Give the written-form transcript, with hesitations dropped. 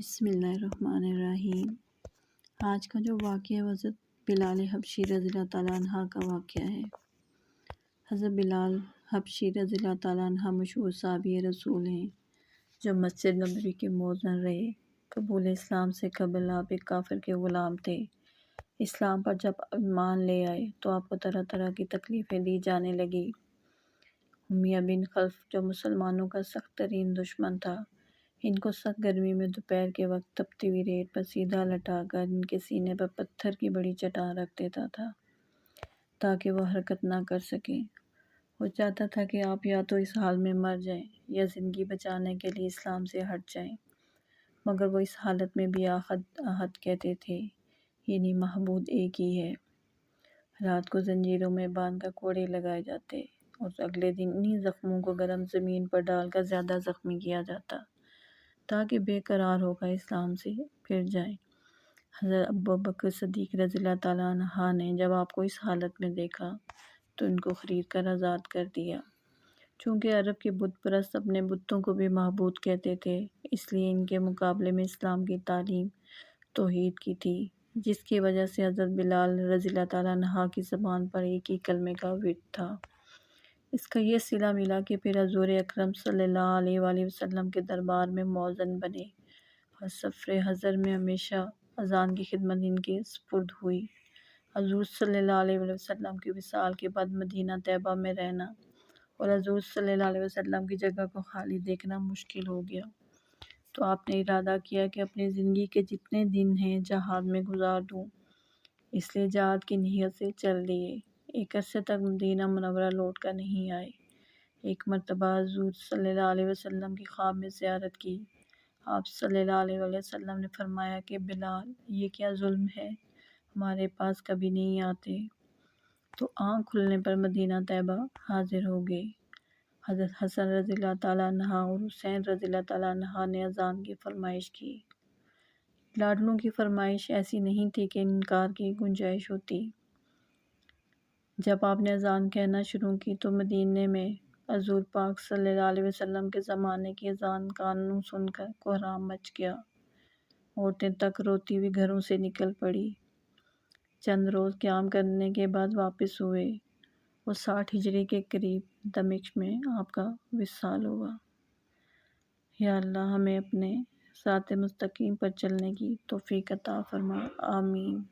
بسم اللہ الرحمن الرحیم۔ آج کا جو واقعہ ہے وہ حضرت بلال حبشی رضی اللہ تعالیٰ عنہ کا واقعہ ہے۔ حضرت بلال حبشی رضی اللہ تعالیٰ عنہ مشہور صحابی رسول ہیں جو مسجد نبوی کے مؤذن رہے۔ قبول اسلام سے قبل آپ ایک کافر کے غلام تھے۔ اسلام پر جب ایمان لے آئے تو آپ کو طرح طرح کی تکلیفیں دی جانے لگی۔ امیہ بن خلف جو مسلمانوں کا سخت ترین دشمن تھا، ان کو سخت گرمی میں دوپہر کے وقت تپتی ہوئی ریت پر سیدھا لٹا کر ان کے سینے پر پتھر کی بڑی چٹان رکھ دیتا تھا تاکہ وہ حرکت نہ کر سکیں۔ وہ چاہتا تھا کہ آپ یا تو اس حال میں مر جائیں یا زندگی بچانے کے لیے اسلام سے ہٹ جائیں، مگر وہ اس حالت میں بھی احد کہتے تھے، یعنی معبود ایک ہی ہے۔ رات کو زنجیروں میں باندھ کر کوڑے لگائے جاتے اور اگلے دن انہی زخموں کو گرم زمین پر ڈال کر زیادہ زخمی کیا جاتا تاکہ بے قرار ہو کر اسلام سے پھر جائیں۔ حضرت ابوبکر صدیق رضی اللہ تعالیٰ عنہ نے جب آپ کو اس حالت میں دیکھا تو ان کو خرید کر آزاد کر دیا۔ چونکہ عرب کے بت پرست اپنے بتوں کو بھی معبود کہتے تھے، اس لیے ان کے مقابلے میں اسلام کی تعلیم توحید کی تھی، جس کی وجہ سے حضرت بلال رضی اللہ تعالیٰ عنہ کی زبان پر ایک ہی کلمے کا ورد تھا۔ اس کا یہ صلہ ملا کہ پھر حضور اکرم صلی اللہ علیہ وآلہ وسلم کے دربار میں مؤذن بنے اور سفر حضر میں ہمیشہ اذان کی خدمت ان کے سپرد ہوئی۔ حضور صلی اللہ علیہ وآلہ وسلم کی وصال کے بعد مدینہ طیبہ میں رہنا اور حضور صلی اللہ علیہ وسلم کی جگہ کو خالی دیکھنا مشکل ہو گیا، تو آپ نے ارادہ کیا کہ اپنی زندگی کے جتنے دن ہیں جہاد میں گزار دوں۔ اس لیے جہاد کی نیت سے چل دیے۔ ایک عرصے تک مدینہ منورہ لوٹ کر نہیں آئے۔ ایک مرتبہ حضور صلی اللہ علیہ وسلم کی خواب میں زیارت کی۔ آپ صلی اللہ علیہ وسلم نے فرمایا کہ بلال، یہ کیا ظلم ہے، ہمارے پاس کبھی نہیں آتے۔ تو آنکھ کھلنے پر مدینہ طیبہ حاضر ہو گئے۔ حضرت حسن رضی اللہ تعالیٰ عنہ اور حسین رضی اللہ تعالیٰ عنہ نے اذان کی فرمائش کی۔ لاڈلوں کی فرمائش ایسی نہیں تھی کہ انکار کی گنجائش ہوتی۔ جب آپ نے اذان کہنا شروع کی تو مدینے میں حضور پاک صلی اللہ علیہ وسلم کے زمانے کی اذان کانوں سن کر کوہرام مچ گیا۔ عورتیں تک روتی ہوئی گھروں سے نکل پڑی۔ چند روز قیام کرنے کے بعد واپس ہوئے۔ وہ 60 ہجری کے قریب دمشق میں آپ کا وصال ہوا۔ یا اللہ، ہمیں اپنے صراط مستقیم پر چلنے کی توفیق عطا فرما، آمین۔